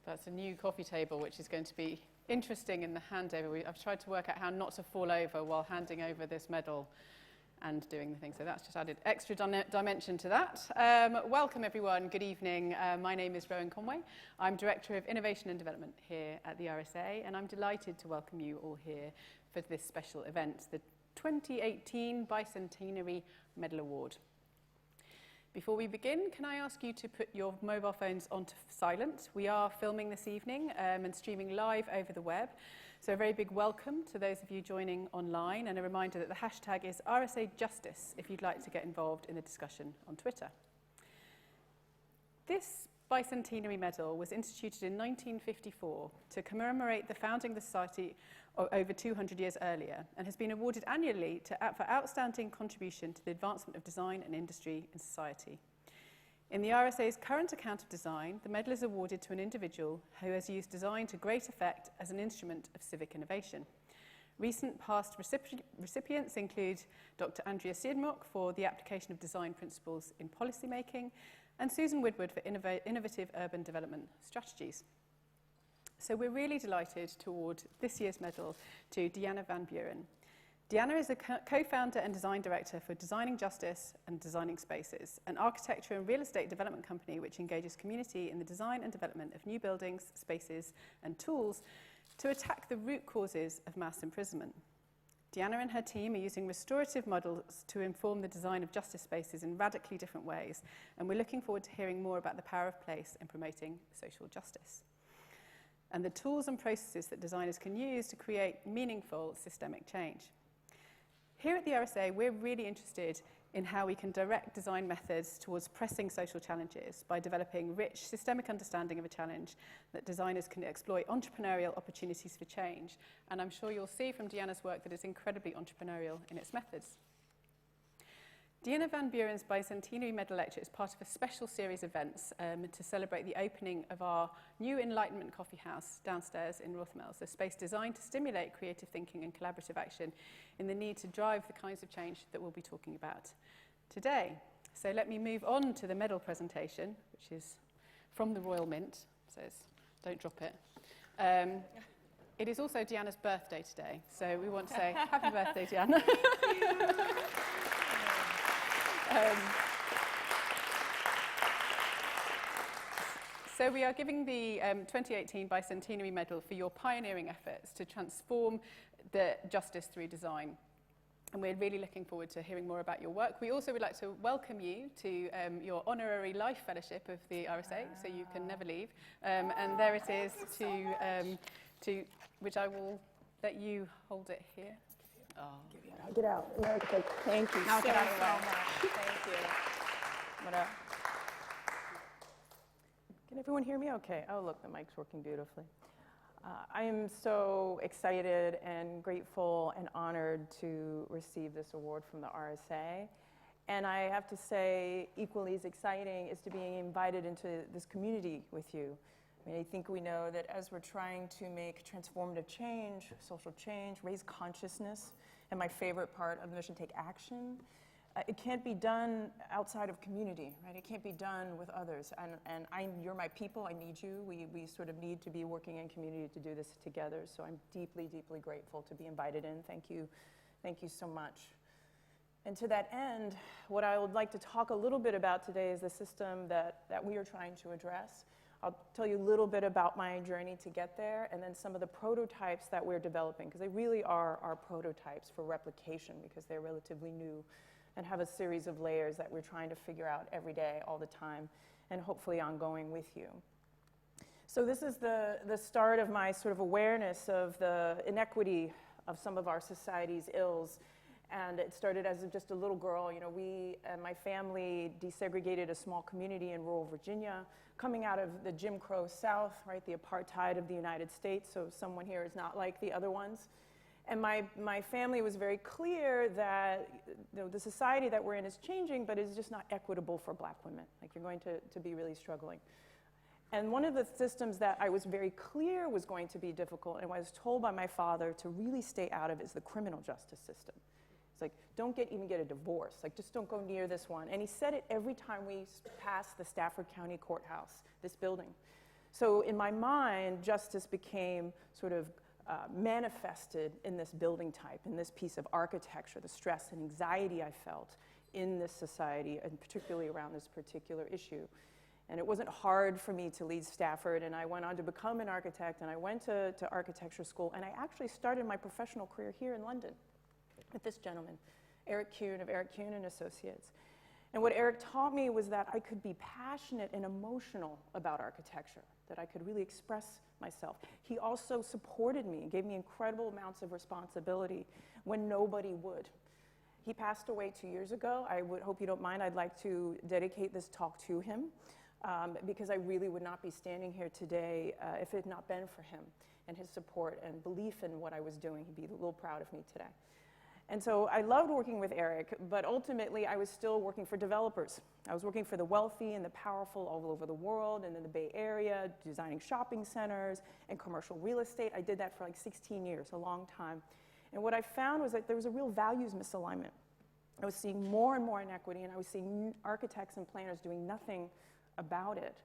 That's a new coffee table, which is going to be interesting in the handover. I've tried to work out how not to fall over while handing over this medal and doing the thing. So that's just added extra dimension to that. Welcome, everyone. Good evening. My name is Rowan Conway. I'm Director of Innovation and Development here at the RSA, and I'm delighted to welcome you all here for this special event, the 2018 Bicentenary Medal Award. Before we begin, can I ask you to put your mobile phones onto silent? We are filming this evening and streaming live over the web. So a very big welcome to those of you joining online, and a reminder that the hashtag is RSA Justice if you'd like to get involved in the discussion on Twitter. This Bicentenary Medal was instituted in 1954 to commemorate the founding of the society over 200 years earlier, and has been awarded annually for outstanding contribution to the advancement of design and industry in society. In the RSA's current account of design, the medal is awarded to an individual who has used design to great effect as an instrument of civic innovation. Recent past recipients include Dr. Andrea Siedmock for the application of design principles in policymaking, and Susan Woodward for innovative urban development strategies. So we're really delighted to award this year's medal to Deanna Van Buren. Deanna is a co-founder and design director for Designing Justice and Designing Spaces, an architecture and real estate development company which engages community in the design and development of new buildings, spaces, and tools to attack the root causes of mass imprisonment. Deanna and her team are using restorative models to inform the design of justice spaces in radically different ways, and we're looking forward to hearing more about the power of place in promoting social justice and the tools and processes that designers can use to create meaningful systemic change. Here at the RSA, we're really interested in how we can direct design methods towards pressing social challenges by developing rich, systemic understanding of a challenge that designers can exploit entrepreneurial opportunities for change. And I'm sure you'll see from Deanna's work that it's incredibly entrepreneurial in its methods. Deanna Van Buren's Bicentenary Medal Lecture is part of a special series of events to celebrate the opening of our new Enlightenment Coffee House downstairs in North Mills, a space designed to stimulate creative thinking and collaborative action in the need to drive the kinds of change that we'll be talking about today. So let me move on to the medal presentation, which is from the Royal Mint. It says, don't drop it. It is also Deanna's birthday today, so we want to say happy birthday, Deanna. So we are giving the 2018 Bicentenary Medal for your pioneering efforts to transform the justice through design. And we're really looking forward to hearing more about your work. We also would like to welcome you to your honorary life fellowship of the RSA, so you can never leave. And there it is to which I will let you hold it here. Oh. Get out. America, thank you so much. Thank you. What up? Can everyone hear me okay? Oh, look, the mic's working beautifully. I am so excited and grateful and honored to receive this award from the RSA. And I have to say, equally as exciting is to being invited into this community with you. I mean, I think we know that as we're trying to make transformative change, social change, raise consciousness, and my favorite part of the mission, take action, it can't be done outside of community, right? It can't be done with others. And you're my people, I need you. We sort of need to be working in community to do this together. So I'm deeply, deeply grateful to be invited in. Thank you so much. And to that end, what I would like to talk a little bit about today is the system that we are trying to address. I'll tell you a little bit about my journey to get there, and then some of the prototypes that we're developing, because they really are our prototypes for replication, because they're relatively new and have a series of layers that we're trying to figure out every day, all the time, and hopefully ongoing with you. So this is the start of my sort of awareness of the inequity of some of our society's ills. And it started as just a little girl. You know, we and my family desegregated a small community in rural Virginia, coming out of the Jim Crow South, right, the apartheid of the United States. So someone here is not like the other ones. And my family was very clear that the society that we're in is changing, but it's just not equitable for black women. Like, you're going to be really struggling. And one of the systems that I was very clear was going to be difficult, and I was told by my father to really stay out of, is the criminal justice system. It's like, don't even get a divorce. Like, just don't go near this one. And he said it every time we passed the Stafford County Courthouse, this building. So in my mind, justice became sort of manifested in this building type, in this piece of architecture, the stress and anxiety I felt in this society, and particularly around this particular issue. And it wasn't hard for me to leave Stafford, and I went on to become an architect, and I went to architecture school, and I actually started my professional career here in London with this gentleman, Eric Kuhn of Eric Kuhn and Associates. And what Eric taught me was that I could be passionate and emotional about architecture, that I could really express myself. He also supported me and gave me incredible amounts of responsibility when nobody would. He passed away 2 years ago. I would hope you don't mind. I'd like to dedicate this talk to him because I really would not be standing here today if it had not been for him and his support and belief in what I was doing. He'd be a little proud of me today. And so I loved working with Eric, but ultimately I was still working for developers. I was working for the wealthy and the powerful all over the world and in the Bay Area, designing shopping centers and commercial real estate. I did that for like 16 years, a long time. And what I found was that there was a real values misalignment. I was seeing more and more inequity, and I was seeing architects and planners doing nothing about it.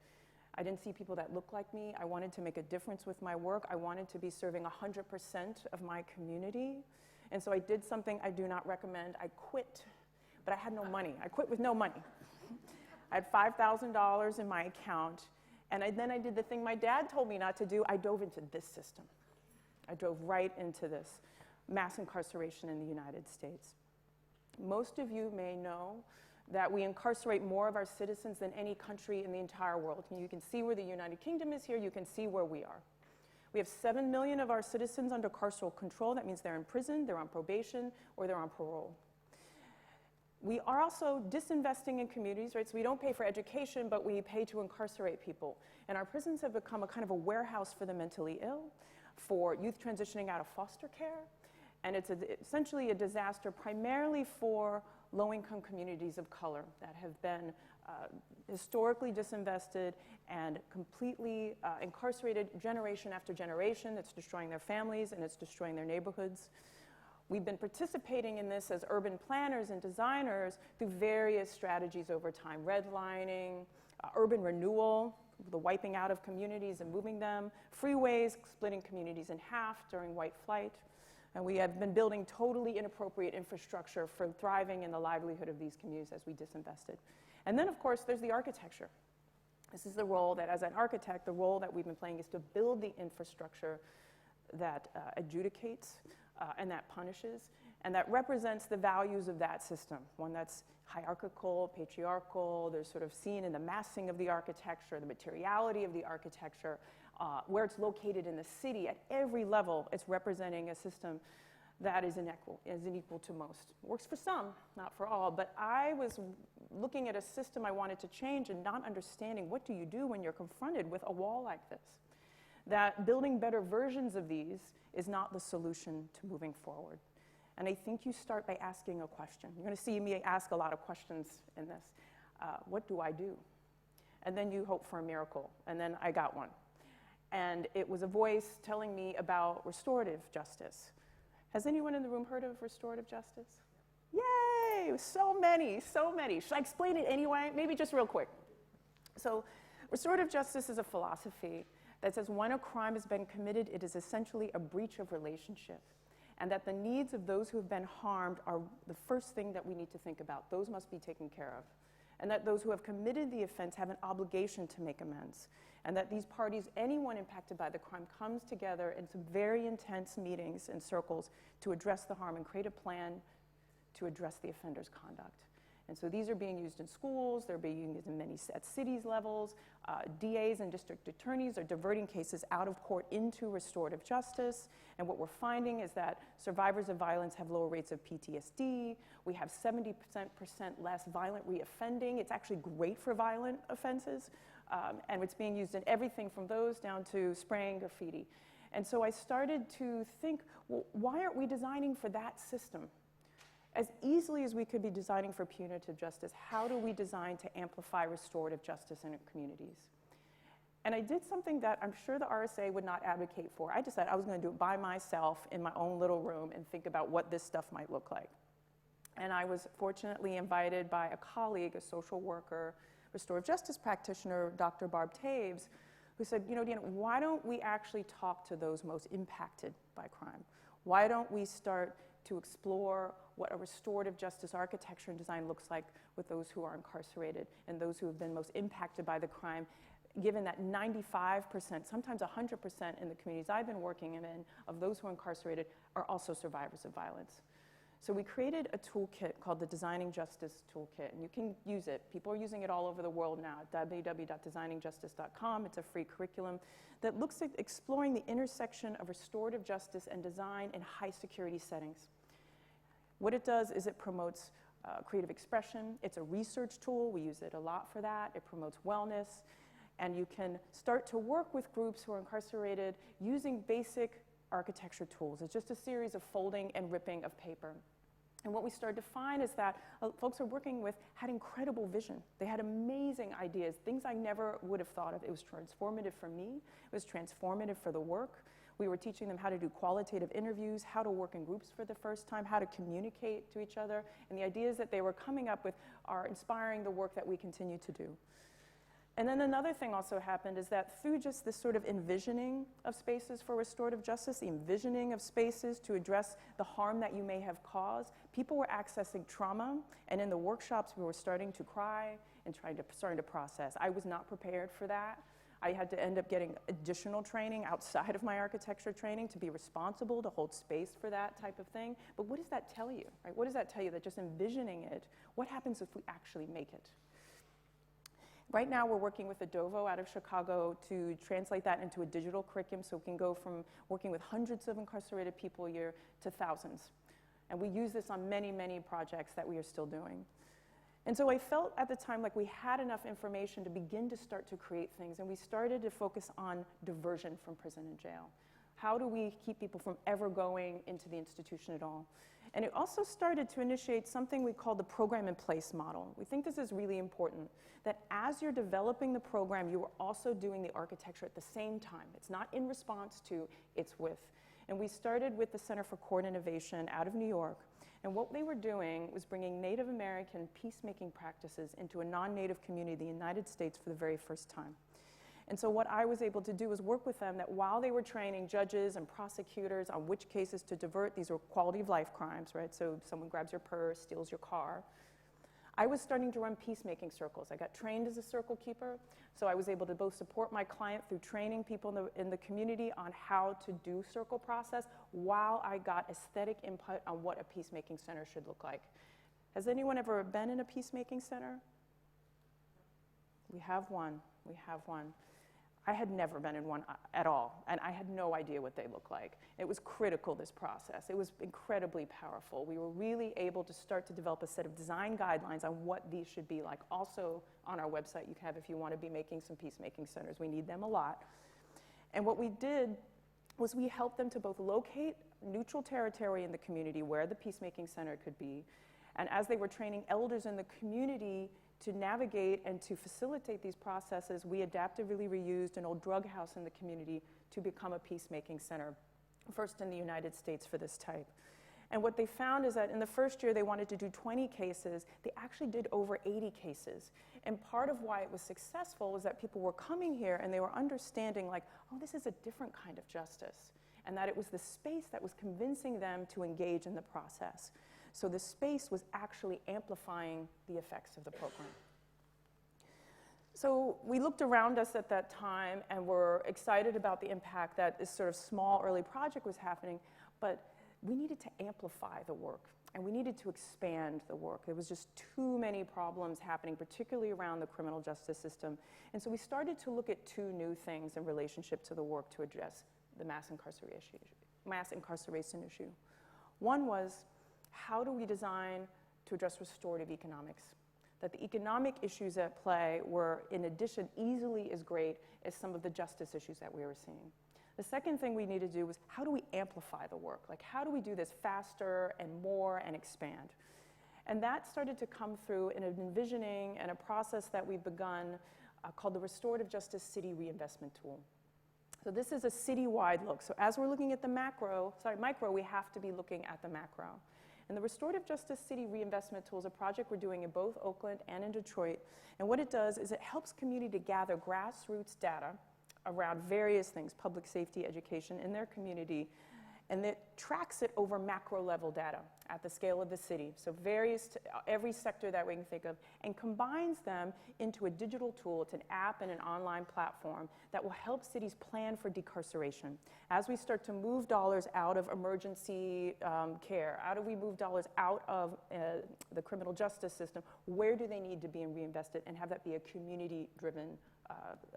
I didn't see people that looked like me. I wanted to make a difference with my work. I wanted to be serving 100% of my community. And so I did something I do not recommend. I quit, but I had no money. I quit with no money. I had $5,000 in my account, and then I did the thing my dad told me not to do. I dove into this system. I dove right into this mass incarceration in the United States. Most of you may know that we incarcerate more of our citizens than any country in the entire world. And you can see where the United Kingdom is here. You can see where we are. We have 7 million of our citizens under carceral control. That means they're in prison, they're on probation, or they're on parole. We are also disinvesting in communities, right? So we don't pay for education, but we pay to incarcerate people. And our prisons have become a kind of a warehouse for the mentally ill, for youth transitioning out of foster care. And it's essentially a disaster primarily for low-income communities of color that have been historically disinvested and completely incarcerated generation after generation. It's destroying their families and it's destroying their neighborhoods. We've been participating in this as urban planners and designers through various strategies over time: redlining, urban renewal, the wiping out of communities and moving them, freeways, splitting communities in half during white flight. And we have been building totally inappropriate infrastructure for thriving in the livelihood of these communities as we disinvested. And then, of course, there's the architecture. This is the role that, as an architect, the role that we've been playing is to build the infrastructure that adjudicates and that punishes, and that represents the values of that system, one that's hierarchical, patriarchal. There's sort of seen in the massing of the architecture, the materiality of the architecture, where it's located in the city. At every level, it's representing a system that is unequal to most. It works for some, not for all, but I was looking at a system I wanted to change and not understanding what do you do when you're confronted with a wall like this. That building better versions of these is not the solution to moving forward. And I think you start by asking a question. You're going to see me ask a lot of questions in this. What do I do? And then you hope for a miracle. And then I got one. And it was a voice telling me about restorative justice. Has anyone in the room heard of restorative justice? Yay! So many, so many. Should I explain it anyway? Maybe just real quick. So restorative justice is a philosophy that says when a crime has been committed, it is essentially a breach of relationship, and that the needs of those who have been harmed are the first thing that we need to think about. Those must be taken care of. And that those who have committed the offense have an obligation to make amends. And that these parties, anyone impacted by the crime, comes together in some very intense meetings and circles to address the harm and create a plan to address the offender's conduct. And so these are being used in schools, they're being used in many at cities levels. DAs and district attorneys are diverting cases out of court into restorative justice. And what we're finding is that survivors of violence have lower rates of PTSD. We have 70% less violent reoffending. It's actually great for violent offenses. And it's being used in everything from those down to spraying graffiti. And so I started to think, well, why aren't we designing for that system? As easily as we could be designing for punitive justice, how do we design to amplify restorative justice in communities? And I did something that I'm sure the RSA would not advocate for. I decided I was going to do it by myself in my own little room and think about what this stuff might look like. And I was fortunately invited by a colleague, a social worker, restorative justice practitioner, Dr. Barb Taves, who said, you know, Deanna, why don't we actually talk to those most impacted by crime? Why don't we start to explore what a restorative justice architecture and design looks like with those who are incarcerated and those who have been most impacted by the crime, given that 95%, sometimes 100% in the communities I've been working in, of those who are incarcerated are also survivors of violence. So we created a toolkit called the Designing Justice Toolkit, and you can use it. People are using it all over the world now at www.designingjustice.com. It's a free curriculum that looks at exploring the intersection of restorative justice and design in high security settings. What it does is it promotes creative expression. It's a research tool. We use it a lot for that. It promotes wellness. And you can start to work with groups who are incarcerated using basic architecture tools. It's just a series of folding and ripping of paper. And what we started to find is that folks we're working with had incredible vision. They had amazing ideas, things I never would have thought of. It was transformative for me. It was transformative for the work. We were teaching them how to do qualitative interviews, how to work in groups for the first time, how to communicate to each other. And the ideas that they were coming up with are inspiring the work that we continue to do. And then another thing also happened is that through just this sort of envisioning of spaces for restorative justice, the envisioning of spaces to address the harm that you may have caused, people were accessing trauma, and in the workshops we were starting to cry and starting to process. I was not prepared for that. I had to end up getting additional training outside of my architecture training to be responsible, to hold space for that type of thing. But what does that tell you, right? What does that tell you, that just envisioning it, what happens if we actually make it? Right now, we're working with Adovo out of Chicago to translate that into a digital curriculum so we can go from working with hundreds of incarcerated people a year to thousands. And we use this on many, many projects that we are still doing. And so I felt at the time like we had enough information to begin to start to create things, and we started to focus on diversion from prison and jail. How do we keep people from ever going into the institution at all? And it also started to initiate something we call the program in place model. We think this is really important, that as you're developing the program, you are also doing the architecture at the same time. It's not in response to, it's with. And we started with the Center for Court Innovation out of New York. And what they were doing was bringing Native American peacemaking practices into a non-Native community, the United States, for the very first time. And so what I was able to do was work with them that while they were training judges and prosecutors on which cases to divert, these were quality of life crimes, right? So someone grabs your purse, steals your car. I was starting to run peacemaking circles. I got trained as a circle keeper, so I was able to both support my client through training people in the community on how to do circle process while I got aesthetic input on what a peacemaking center should look like. Has anyone ever been in a peacemaking center? We have one. We have one. I had never been in one at all, and I had no idea what they look like. It was critical, this process. It was incredibly powerful. We were really able to start to develop a set of design guidelines on what these should be like. Also on our website, you can have if you want to be making some peacemaking centers. We need them a lot. And what we did was we helped them to both locate neutral territory in the community where the peacemaking center could be, and as they were training elders in the community to navigate and to facilitate these processes, we adaptively reused an old drug house in the community to become a peacemaking center, first in the United States for this type. And what they found is that in the first year they wanted to do 20 cases. They actually did over 80 cases. And part of why it was successful was that people were coming here and they were understanding like, oh, this is a different kind of justice. And that it was the space that was convincing them to engage in the process. So the space was actually amplifying the effects of the program. So we looked around us at that time and were excited about the impact that this sort of small early project was happening, but we needed to amplify the work and we needed to expand the work. There was just too many problems happening, particularly around the criminal justice system. And so we started to look at two new things in relationship to the work to address the mass incarceration issue. One was, how do we design to address restorative economics? That the economic issues at play were, in addition, easily as great as some of the justice issues that we were seeing. The second thing we needed to do was, how do we amplify the work? Like, how do we do this faster and more and expand? And that started to come through in an envisioning and a process that we've begun called the Restorative Justice City Reinvestment Tool. So this is a citywide look. So as we're looking at the micro, we have to be looking at the macro. And the Restorative Justice City Reinvestment Tool is a project we're doing in both Oakland and in Detroit. And what it does is it helps community to gather grassroots data around various things, public safety, education in their community, and it tracks it over macro level data at the scale of the city. So every sector that we can think of, and combines them into a digital tool. It's an app and an online platform that will help cities plan for decarceration. As we start to move dollars out of emergency care, how do we move dollars out of the criminal justice system? Where do they need to be reinvested, and have that be a community-driven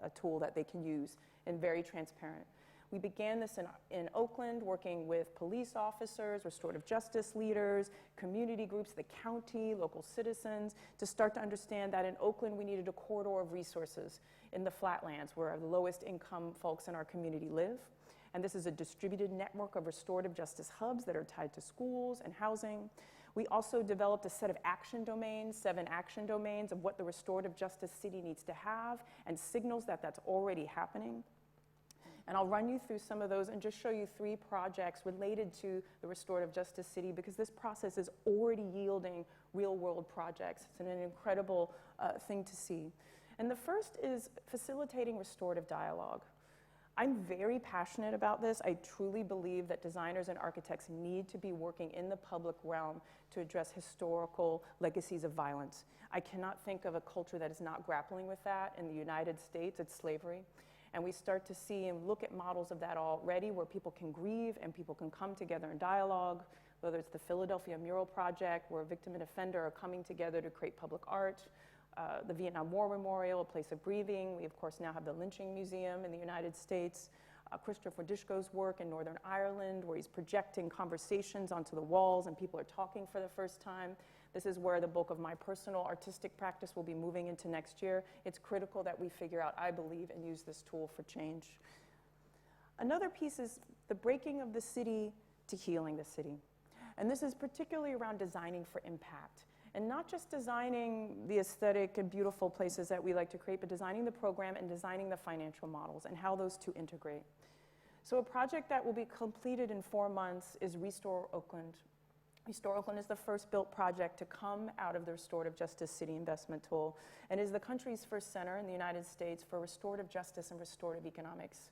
a tool that they can use and very transparent. We began this in Oakland, working with police officers, restorative justice leaders, community groups, the county, local citizens, to start to understand that in Oakland we needed a corridor of resources in the flatlands where the lowest income folks in our community live. And this is a distributed network of restorative justice hubs that are tied to schools and housing. We also developed a set of action domains, 7 action domains of what the restorative justice city needs to have, and signals that that's already happening. And I'll run you through some of those and just show you 3 projects related to the restorative justice city, because this process is already yielding real world projects. It's an incredible thing to see. And the first is facilitating restorative dialogue. I'm very passionate about this. I truly believe that designers and architects need to be working in the public realm to address historical legacies of violence. I cannot think of a culture that is not grappling with that. In the United States, it's slavery. And we start to see and look at models of that already, where people can grieve and people can come together in dialogue, whether it's the Philadelphia Mural Project, where victim and offender are coming together to create public art, the Vietnam War Memorial, a place of grieving. We, of course, now have the Lynching Museum in the United States. Christopher Dishko's work in Northern Ireland, where he's projecting conversations onto the walls and people are talking for the first time. This is where the bulk of my personal artistic practice will be moving into next year. It's critical that we figure out, I believe, and use this tool for change. Another piece is the breaking of the city to healing the city. And this is particularly around designing for impact. And not just designing the aesthetic and beautiful places that we like to create, but designing the program and designing the financial models and how those two integrate. So a project that will be completed in 4 months is Restore Oakland. Restore Oakland is the first built project to come out of the Restorative Justice City Investment Tool, and is the country's first center in the United States for restorative justice and restorative economics.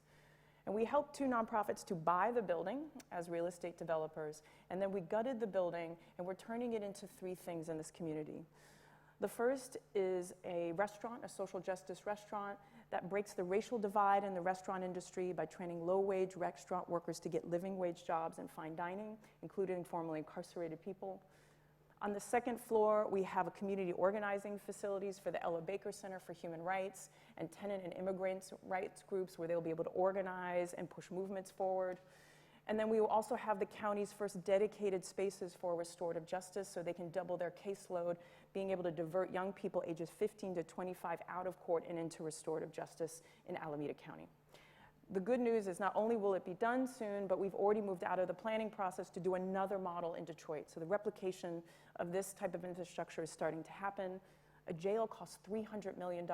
And we helped 2 nonprofits to buy the building as real estate developers, and then we gutted the building, and we're turning it into 3 things in this community. The first is a restaurant, a social justice restaurant, that breaks the racial divide in the restaurant industry by training low-wage restaurant workers to get living wage jobs in fine dining, including formerly incarcerated people. On the 2nd floor, we have a community organizing facilities for the Ella Baker Center for Human Rights and tenant and immigrants' rights groups, where they'll be able to organize and push movements forward. And then we will also have the county's first dedicated spaces for restorative justice, so they can double their caseload, being able to divert young people ages 15 to 25 out of court and into restorative justice in Alameda County. The good news is not only will it be done soon, but we've already moved out of the planning process to do another model in Detroit. So the replication of this type of infrastructure is starting to happen. A jail costs $300 million.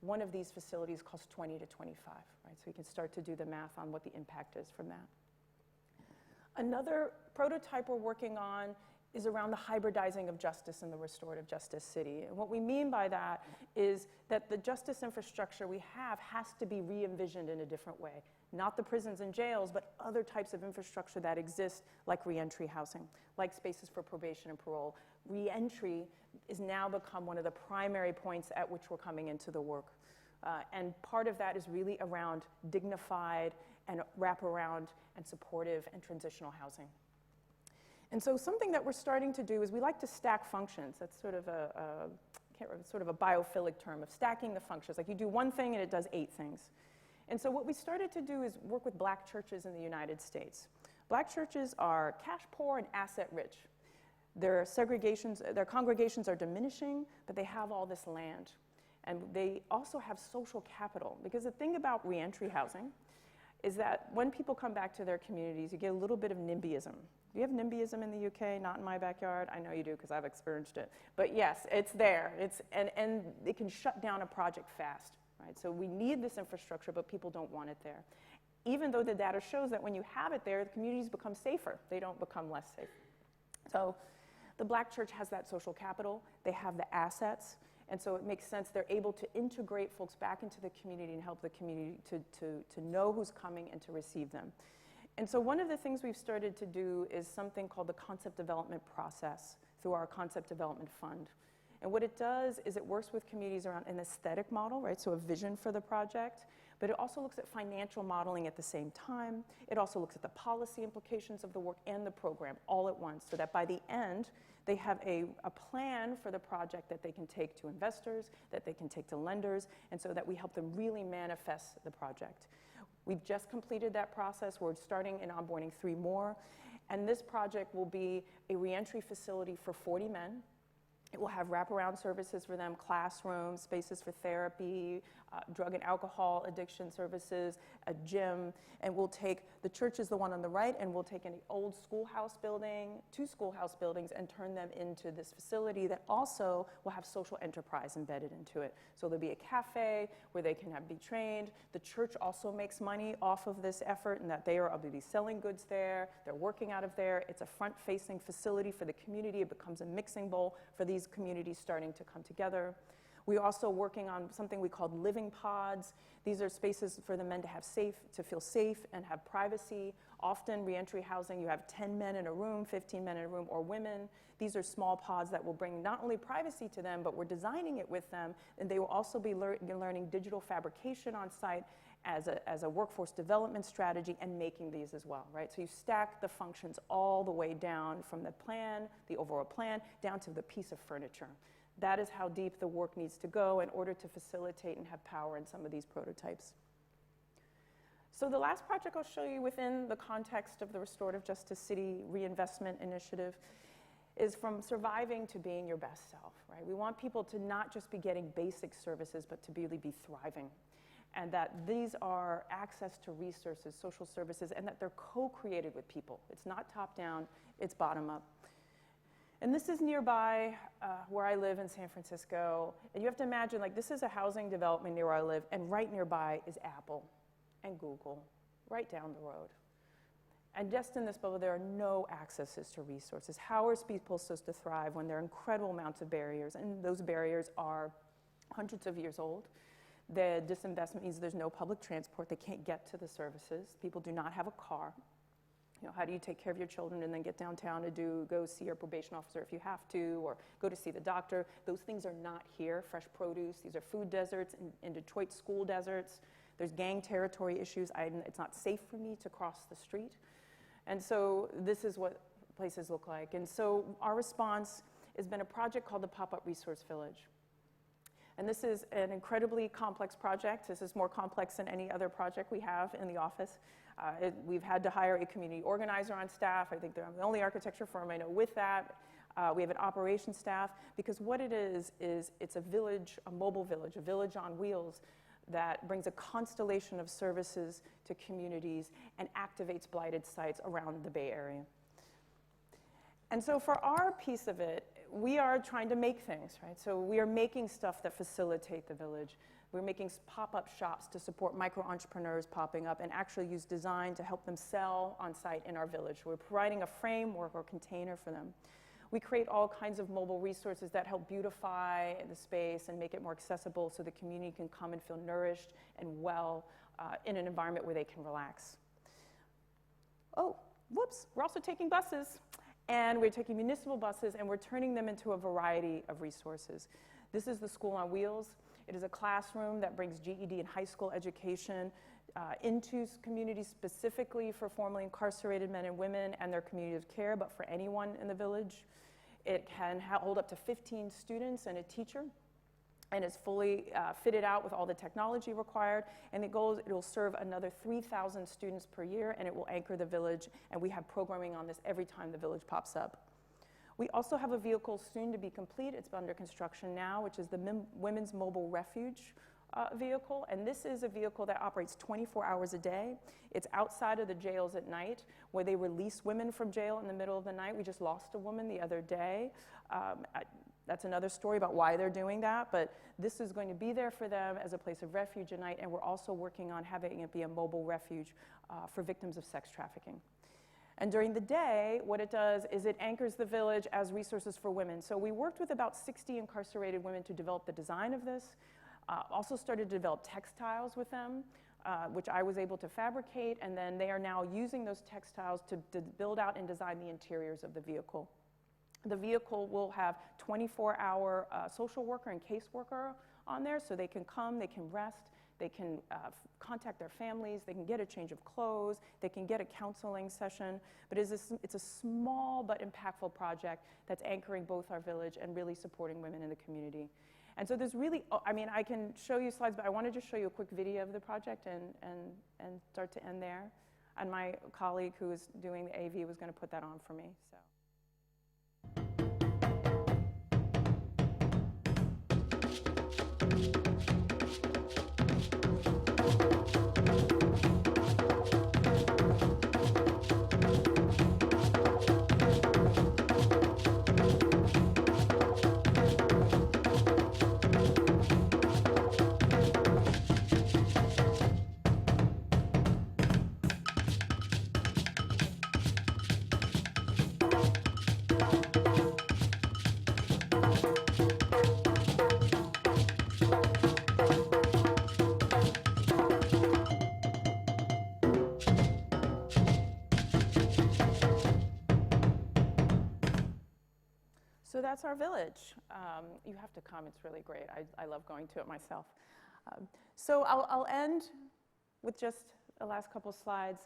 One of these facilities costs 20 to 25, right? So you can start to do the math on what the impact is from that. Another prototype we're working on is around the hybridizing of justice in the restorative justice city. And what we mean by that is that the justice infrastructure we have has to be re-envisioned in a different way. Not the prisons and jails, but other types of infrastructure that exist, like reentry housing, like spaces for probation and parole. Reentry is now become one of the primary points at which we're coming into the work. And part of that is really around dignified and wraparound and supportive and transitional housing. And so something that we're starting to do is we like to stack functions. That's sort of a biophilic term of stacking the functions. Like you do one thing and it does 8 things. And so what we started to do is work with Black churches in the United States. Black churches are cash poor and asset rich. Their congregations are diminishing, but they have all this land. And they also have social capital, because the thing about reentry housing is that when people come back to their communities, you get a little bit of NIMBYism. Do you have NIMBYism in the UK? Not in my backyard. I know you do, because I've experienced it. But yes, it's there. And it can shut down a project fast, right? So we need this infrastructure, but people don't want it there. Even though the data shows that when you have it there, the communities become safer. They don't become less safe. So the Black church has that social capital. They have the assets. And so it makes sense they're able to integrate folks back into the community and help the community to know who's coming and to receive them. And so one of the things we've started to do is something called the concept development process through our concept development fund. And what it does is it works with communities around an aesthetic model, right? So a vision for the project, but it also looks at financial modeling at the same time. It also looks at the policy implications of the work and the program all at once, so that by the end, they have a plan for the project that they can take to investors, that they can take to lenders, and so that we help them really manifest the project. We've just completed that process. We're starting and onboarding 3 more. And this project will be a reentry facility for 40 men. It will have wraparound services for them, classrooms, spaces for therapy, drug and alcohol addiction services, a gym, and we'll take, the church is the one on the right, and we'll take an old schoolhouse building, 2 schoolhouse buildings, and turn them into this facility that also will have social enterprise embedded into it. So there'll be a cafe where they can be trained. The church also makes money off of this effort, and that they are obviously selling goods there, they're working out of there. It's a front-facing facility for the community. It becomes a mixing bowl for these communities starting to come together. We're also working on something we call living pods. These are spaces for the men to feel safe and have privacy. Often reentry housing, you have 10 men in a room, 15 men in a room, or women. These are small pods that will bring not only privacy to them, but we're designing it with them, and they will also be learning digital fabrication on site as a workforce development strategy, and making these as well, right? So you stack the functions all the way down from the plan, the overall plan, down to the piece of furniture. That is how deep the work needs to go in order to facilitate and have power in some of these prototypes. So the last project I'll show you within the context of the Restorative Justice City Reinvestment Initiative is from surviving to being your best self, right? We want people to not just be getting basic services, but to really be thriving. And that these are access to resources, social services, and that they're co-created with people. It's not top-down, it's bottom-up. And this is nearby where I live in San Francisco. And you have to imagine, like, this is a housing development near where I live, and right nearby is Apple and Google, right down the road. And just in this bubble, there are no accesses to resources. How are people supposed to thrive when there are incredible amounts of barriers? And those barriers are hundreds of years old. The disinvestment means there's no public transport. They can't get to the services. People do not have a car. You know, how do you take care of your children and then get downtown to go see your probation officer if you have to, or go to see the doctor? Those things are not here. Fresh produce, these are food deserts, in Detroit, school deserts. There's gang territory issues. It's not safe for me to cross the street. And so this is what places look like. And so our response has been a project called the PopUp Resource Village. And this is an incredibly complex project. This is more complex than any other project we have in the office. We've had to hire a community organizer on staff. I think they're the only architecture firm I know with that. We have an operations staff, because what it is it's a village, a mobile village, a village on wheels that brings a constellation of services to communities and activates blighted sites around the Bay Area. And so for our piece of it, we are trying to make things, right? So we are making stuff that facilitate the village. We're making pop-up shops to support micro-entrepreneurs popping up and actually use design to help them sell on site in our village. We're providing a framework or container for them. We create all kinds of mobile resources that help beautify the space and make it more accessible so the community can come and feel nourished and well in an environment where they can relax. Oh, whoops, we're also taking buses. And we're taking municipal buses and we're turning them into a variety of resources. This is the School on Wheels. It is a classroom that brings GED and high school education into communities specifically for formerly incarcerated men and women and their community of care, but for anyone in the village. It can hold up to 15 students and a teacher, and it's fully fitted out with all the technology required. And the goal is it will serve another 3,000 students per year, and it will anchor the village, and we have programming on this every time the village pops up. We also have a vehicle soon to be complete. It's under construction now, which is the Women's Mobile Refuge vehicle. And this is a vehicle that operates 24 hours a day. It's outside of the jails at night, where they release women from jail in the middle of the night. We just lost a woman the other day. That's another story about why they're doing that, but this is going to be there for them as a place of refuge at night, and we're also working on having it be a mobile refuge for victims of sex trafficking. And during the day, what it does is it anchors the village as resources for women. So we worked with about 60 incarcerated women to develop the design of this. Also started to develop textiles with them, which I was able to fabricate, and then they are now using those textiles to build out and design the interiors of the vehicle. The vehicle will have 24-hour social worker and caseworker on there, so they can come, they can rest, they can contact their families, they can get a change of clothes, they can get a counseling session. But it's a small but impactful project that's anchoring both our village and really supporting women in the community. And so there's really, I mean, I can show you slides, but I want to just show you a quick video of the project and start to end there. And my colleague who is doing the AV was going to put that on for me. So. So that's our village. You have to come, it's really great. I love going to it myself. So I'll end with just the last couple slides.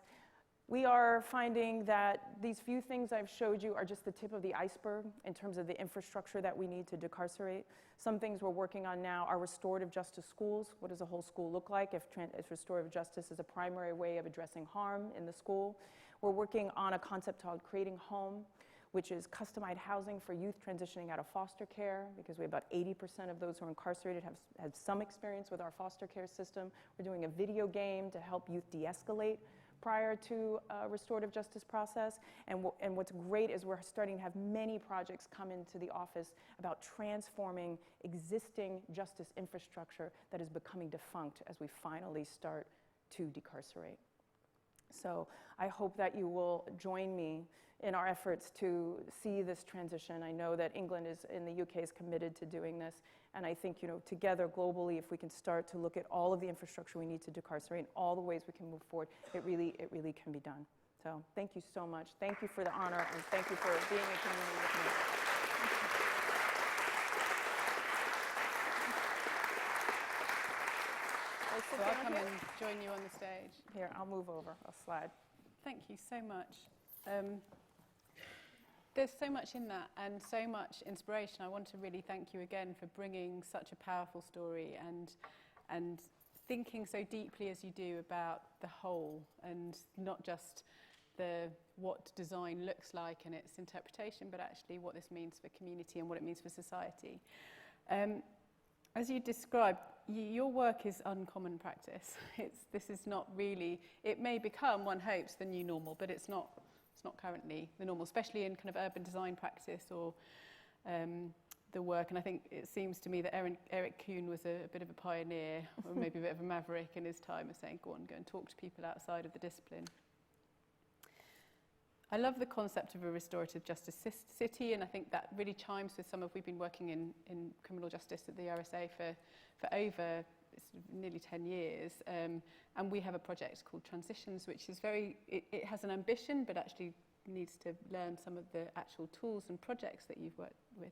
We are finding that these few things I've showed you are just the tip of the iceberg in terms of the infrastructure that we need to decarcerate. Some things we're working on now are restorative justice schools. What does a whole school look like if restorative justice is a primary way of addressing harm in the school? We're working on a concept called creating home, which is customized housing for youth transitioning out of foster care, because we have about 80% of those who are incarcerated have some experience with our foster care system. We're doing a video game to help youth de-escalate prior to a restorative justice process. And what's great is we're starting to have many projects come into the office about transforming existing justice infrastructure that is becoming defunct as we finally start to decarcerate. So I hope that you will join me in our efforts to see this transition. I know that England in the UK is committed to doing this, and I think, together globally, if we can start to look at all of the infrastructure we need to decarcerate and all the ways we can move forward, it really can be done. So thank you so much. Thank you for the honor, and thank you for being a community with me. So I'll come and join you on the stage. Here, I'll move over. I'll slide. Thank you so much. There's so much in that and so much inspiration. I want to really thank you again for bringing such a powerful story and thinking so deeply as you do about the whole and not just what design looks like and its interpretation, but actually what this means for community and what it means for society. As you described, your work is uncommon practice. This is not really, it may become, one hopes, the new normal, but it's not currently the normal, especially in kind of urban design practice or the work. And I think it seems to me that Eric Kuhn was a bit of a pioneer, or maybe a bit of a maverick in his time of saying, go and talk to people outside of the discipline. I love the concept of a restorative justice city, and I think that really chimes with we've been working in criminal justice at the RSA for over nearly 10 years, and we have a project called Transitions, which is it has an ambition, but actually needs to learn some of the actual tools and projects that you've worked with.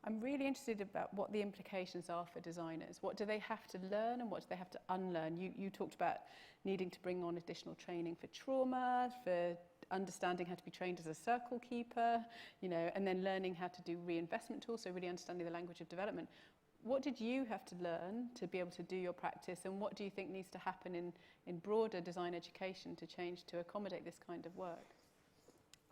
I'm really interested about what the implications are for designers. What do they have to learn and what do they have to unlearn? You talked about needing to bring on additional training for trauma, for understanding how to be trained as a circle keeper, and then learning how to do reinvestment tools, so really understanding the language of development. What did you have to learn to be able to do your practice, and what do you think needs to happen in broader design education to change to accommodate this kind of work?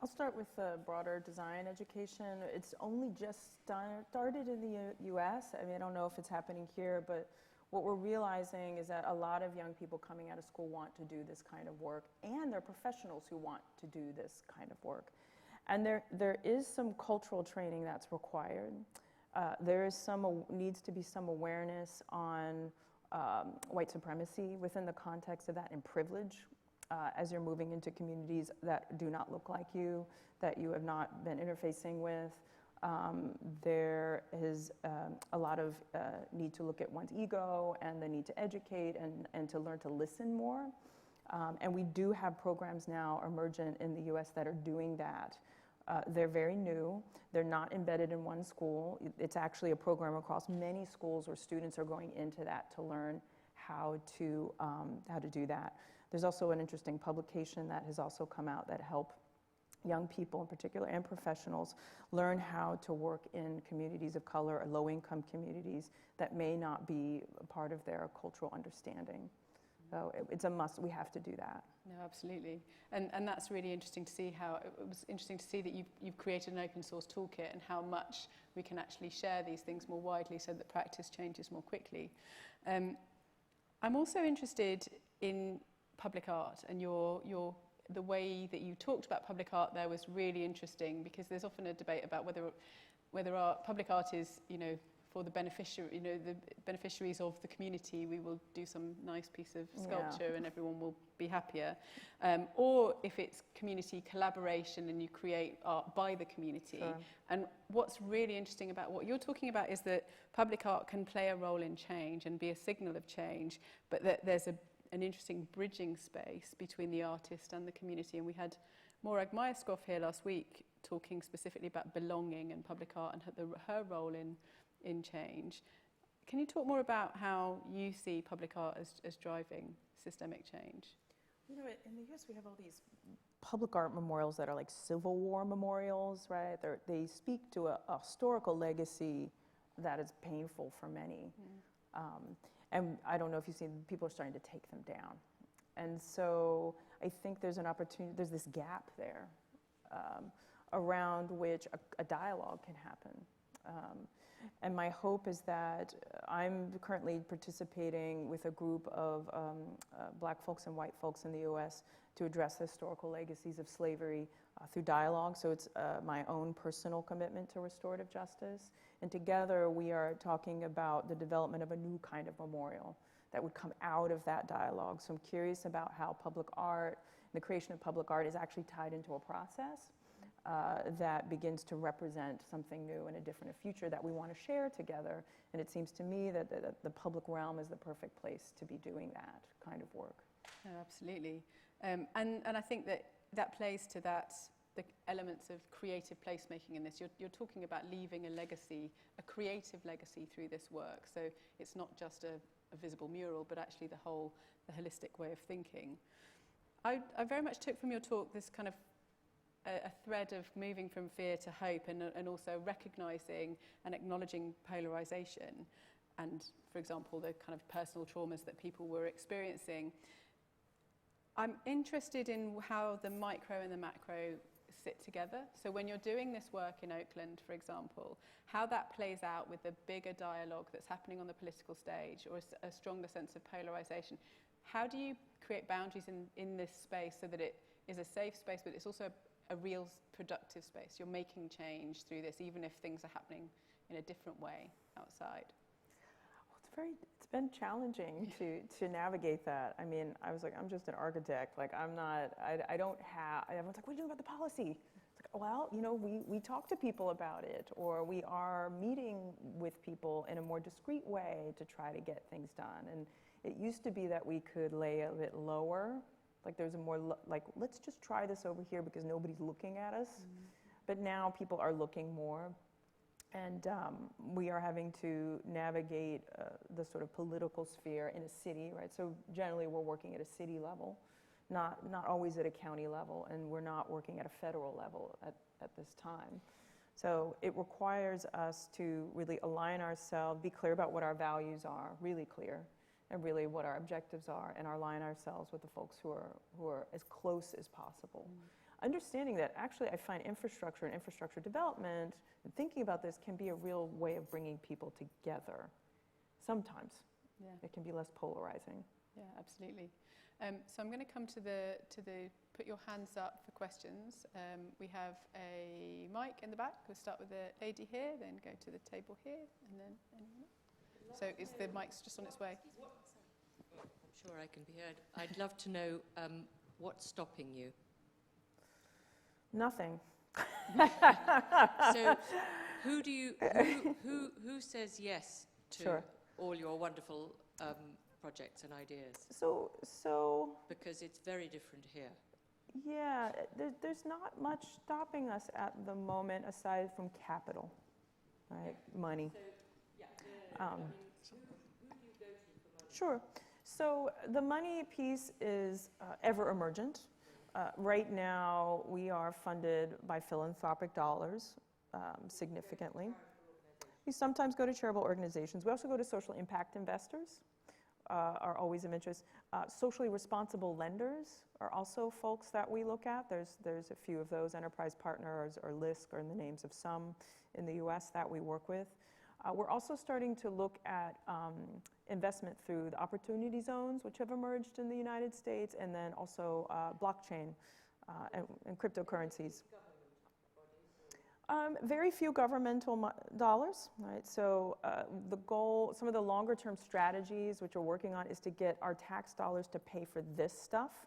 I'll start with broader design education. It's only just started in the US. I mean, I don't know if it's happening here, but what we're realizing is that a lot of young people coming out of school want to do this kind of work, and they're professionals who want to do this kind of work. And there is some cultural training that's required. There is needs to be some awareness on white supremacy within the context of that, and privilege as you're moving into communities that do not look like you, that you have not been interfacing with. There is a lot of need to look at one's ego and the need to educate and to learn to listen more. And we do have programs now emergent in the US that are doing that. They're very new. They're not embedded in one school. It's actually a program across many schools where students are going into that to learn how to do that. There's also an interesting publication that has also come out that help young people in particular and professionals learn how to work in communities of color or low-income communities that may not be a part of their cultural understanding. So it's a must. We have to do that. No, absolutely. And that's really interesting to see how, it was interesting to see that you've created an open source toolkit and how much we can actually share these things more widely so that practice changes more quickly. I'm also interested in public art, and the way that you talked about public art there was really interesting, because there's often a debate about whether public art is, for the beneficiaries of the community, we will do some nice piece of sculpture and everyone will be happier, or if it's community collaboration and you create art by the community. Sure. And what's really interesting about what you're talking about is that public art can play a role in change and be a signal of change, but that there's an interesting bridging space between the artist and the community. And we had Morag Myerscough here last week talking specifically about belonging and public art and her role in change. Can you talk more about how you see public art as driving systemic change? In the US we have all these public art memorials that are like Civil War memorials, right? They speak to a historical legacy that is painful for many. And I don't know if you've seen, people are starting to take them down. And so I think there's an opportunity, there's this gap there around which a dialogue can happen. And my hope is that I'm currently participating with a group of black folks and white folks in the US to address the historical legacies of slavery through dialogue. So it's my own personal commitment to restorative justice. And together we are talking about the development of a new kind of memorial that would come out of that dialogue. So I'm curious about how public art, the creation of public art is actually tied into a process that begins to represent something new and a different future that we want to share together. And it seems to me that the public realm is the perfect place to be doing that kind of work. No, absolutely. And I think that plays to the elements of creative placemaking in this. You're talking about leaving a legacy, a creative legacy through this work. So it's not just a visible mural, but actually the holistic way of thinking. I very much took from your talk this kind of a thread of moving from fear to hope, and also recognizing and acknowledging polarization and, for example, the kind of personal traumas that people were experiencing. I'm interested in how the micro and the macro sit together. So when you're doing this work in Oakland, for example, how that plays out with the bigger dialogue that's happening on the political stage, or a stronger sense of polarization. How do you create boundaries in this space so that it is a safe space, but it's also a real productive space? You're making change through this, even if things are happening in a different way outside. It's been challenging to navigate that. I mean, I was like, I'm just an architect. Like, I don't have, everyone's like, what are you doing about the policy? It's like, well, we talk to people about it, or we are meeting with people in a more discreet way to try to get things done. And it used to be that we could lay a bit lower. Like, there's a more, let's just try this over here because nobody's looking at us. Mm-hmm. But now people are looking more. And we are having to navigate the sort of political sphere in a city, right? So generally we're working at a city level, not always at a county level, and we're not working at a federal level at this time. So it requires us to really align ourselves, be clear about what our values are, really clear, and really what our objectives are, and align ourselves with the folks who are as close as possible. Mm. Understanding that actually I find infrastructure and infrastructure development and thinking about this can be a real way of bringing people together. Sometimes. Yeah. It can be less polarizing. Yeah, absolutely. So I'm going to come to the put your hands up for questions. We have a mic in the back. We'll start with the lady here, then go to the table here, and then anyone else. So is the mic's just on its way? I'm sure I can be heard. I'd love to know What's stopping you? Nothing. So who says yes to all your wonderful projects and ideas? So because it's very different here. Yeah, there's not much stopping us at the moment aside from capital, right? Money. So, yeah, who do you go to for money? Sure. So the money piece is ever emergent. Right now, we are funded by philanthropic dollars significantly. We sometimes go to charitable organizations. We also go to social impact investors, are always of interest. Socially responsible lenders are also folks that we look at. There's a few of those, Enterprise Partners or LISC are in the names of some in the US that we work with. We're also starting to look at investment through the opportunity zones, which have emerged in the United States, and then also blockchain and cryptocurrencies. Very few governmental dollars, right? So the goal, some of the longer term strategies which we're working on is to get our tax dollars to pay for this stuff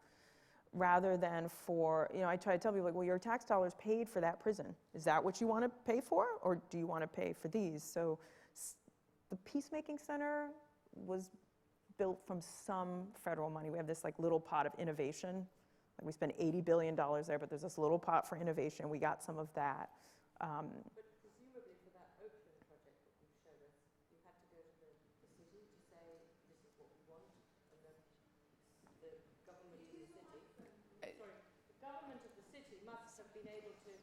rather than for, I try to tell people, like, well, your tax dollars paid for that prison. Is that what you want to pay for, or do you want to pay for these? So the Peacemaking Center was built from some federal money. We have this like little pot of innovation. Like we spend $80 billion there, but there's this little pot for innovation. We got some of that. But presumably for that Oakland project that you showed us, you had to go to the city to say, this is what we want, and then the government of the city, the government of the city must have been able to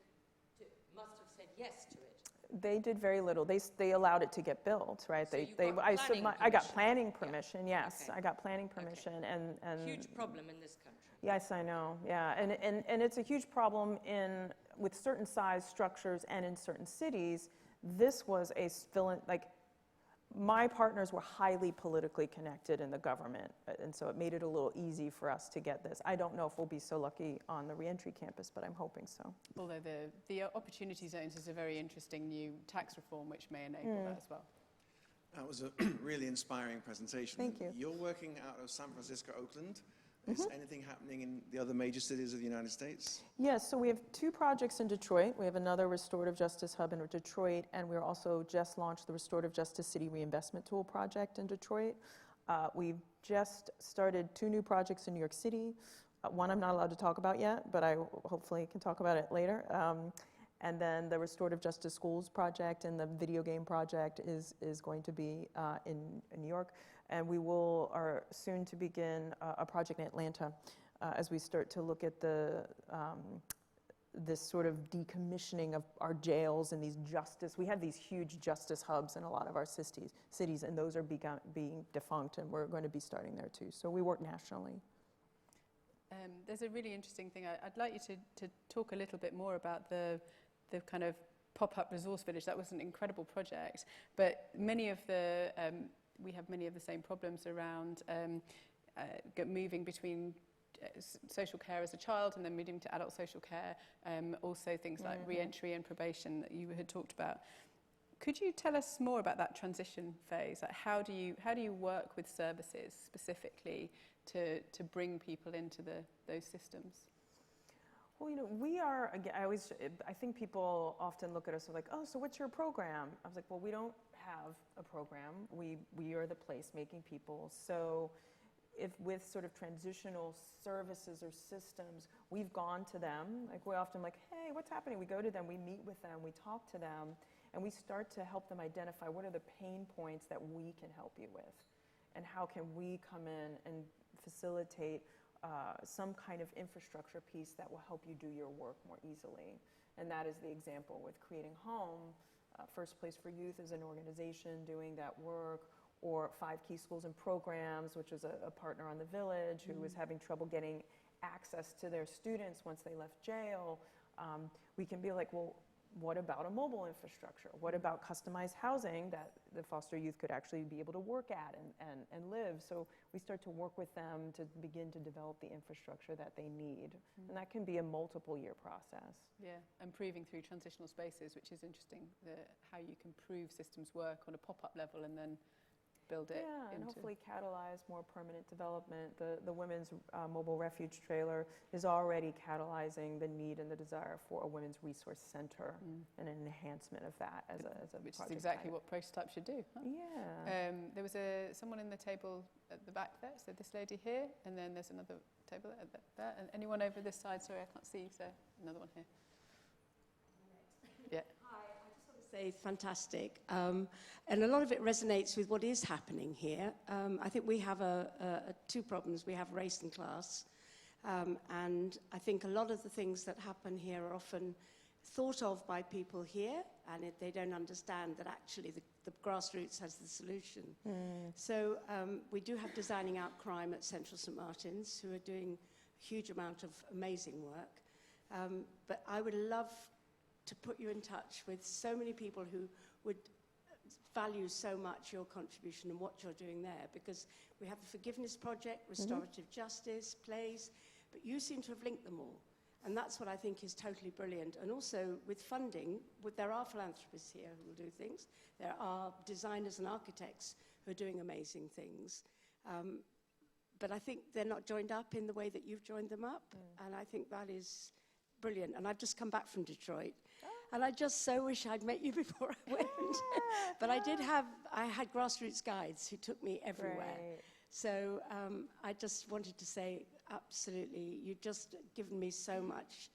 must have said yes to it. They did very little. They allowed it to get built, right? So I got planning permission. Yeah. Yes, Okay. I got planning permission, okay. and Huge problem in this country. Yes, I know. Yeah, and it's a huge problem with certain size structures and in certain cities. This was my partners were highly politically connected in the government, and so it made it a little easy for us to get this. I don't know if we'll be so lucky on the reentry campus, but I'm hoping so. Although the opportunity zones is a very interesting new tax reform which may enable that as well. That was a really inspiring presentation. Thank you. You're working out of San Francisco, Oakland. Is anything happening in the other major cities of the United States? Yes, so we have 2 projects in Detroit. We have another restorative justice hub in Detroit, and we're also just launched the Restorative Justice City Reinvestment Tool project in Detroit. We've just started 2 new projects in New York City. One I'm not allowed to talk about yet, but I hopefully can talk about it later. And then the Restorative Justice Schools project and the video game project is going to be in New York. And we are soon to begin a project in Atlanta as we start to look at this sort of decommissioning of our jails and we have these huge justice hubs in a lot of our cities, and those are being defunct, and we're going to be starting there too. So we work nationally. There's a really interesting thing. I'd like you to talk a little bit more about the kind of pop-up resource village. That was an incredible project, but we have many of the same problems around moving between social care as a child and then moving to adult social care. Also things like re-entry and probation that you had talked about. Could you tell us more about that transition phase? Like how do you work with services specifically to bring people into those systems? Well, we are, again, I think people often look at us and like, oh, so what's your program? I was like, well, we don't have a program. We are the placemaking people. So if with sort of transitional services or systems, we've gone to them. Like we're often like, hey, what's happening? We go to them, we meet with them, we talk to them, and we start to help them identify what are the pain points that we can help you with, and how can we come in and facilitate some kind of infrastructure piece that will help you do your work more easily. And that is the example with Creating Home. First Place for Youth is an organization doing that work, or 5 Key Schools and Programs, which is a partner on the Village who was having trouble getting access to their students once they left jail. We can be like, well, what about a mobile infrastructure? What about customized housing that the foster youth could actually be able to work at and live? So we start to work with them to begin to develop the infrastructure that they need. And that can be a multiple-year process. Yeah, and proving through transitional spaces, which is interesting, how you can prove systems work on a pop-up level and then build it and into. hopefully catalyze more permanent development. The women's mobile refuge trailer is already catalyzing the need and the desire for a women's resource center and an enhancement of that as a which project is exactly type. what Prototype should do. Huh? Yeah. There was someone in the table at the back there, so this lady here, and then there's another table there, and anyone over this side, sorry I can't see, so another one here. Yeah. Hi, I just want to say fantastic. And a lot of it resonates with what is happening here. I think we have two problems. We have race and class. And I think a lot of the things that happen here are often thought of by people here, and they don't understand that actually the grassroots has the solution. So we do have Designing Out Crime at Central St. Martin's, who are doing a huge amount of amazing work. But I would love to put you in touch with so many people who would value so much your contribution and what you're doing there, because we have the Forgiveness Project, Restorative Justice, plays, but you seem to have linked them all. And that's what I think is totally brilliant. And also with funding, there are philanthropists here who will do things. There are designers and architects who are doing amazing things. But I think they're not joined up in the way that you've joined them up. And I think that is brilliant. And I've just come back from Detroit. And I just so wish I'd met you before I went. But I had grassroots guides who took me everywhere. Great. So I just wanted to say, absolutely, you've just given me so much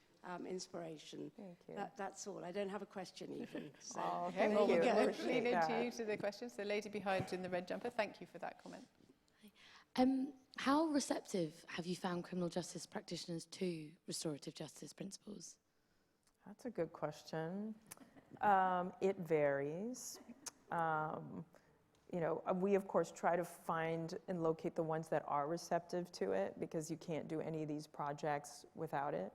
inspiration. Thank you. That's all. I don't have a question even. So. Oh, Okay, thank well, you. we'll Appreciate lean into that. you to the questions. The lady behind in the red jumper, thank you for that comment. How receptive have you found criminal justice practitioners to restorative justice principles? That's a good question. It varies. We of course try to find and locate the ones that are receptive to it, because you can't do any of these projects without it.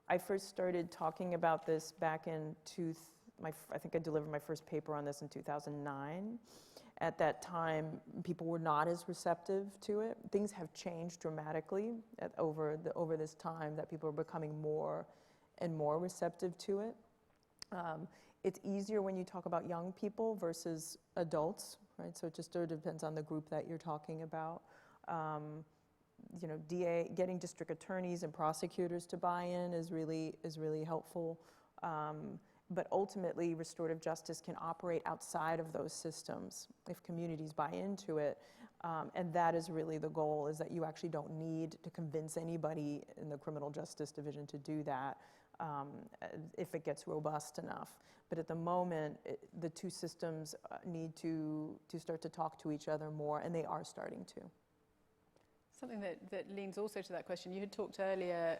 I first started talking about this back in I think I delivered my first paper on this in 2009. At that time, people were not as receptive to it. Things have changed dramatically over this time, that people are becoming more and more receptive to it. It's easier when you talk about young people versus adults, right? So it just sort of depends on the group that you're talking about. Getting district attorneys and prosecutors to buy in is really helpful. But ultimately, restorative justice can operate outside of those systems if communities buy into it. And that is really the goal, is that you actually don't need to convince anybody in the criminal justice division to do that if it gets robust enough. But at the moment, the two systems need to start to talk to each other more, and they are starting to. Something that leans also to that question, you had talked earlier,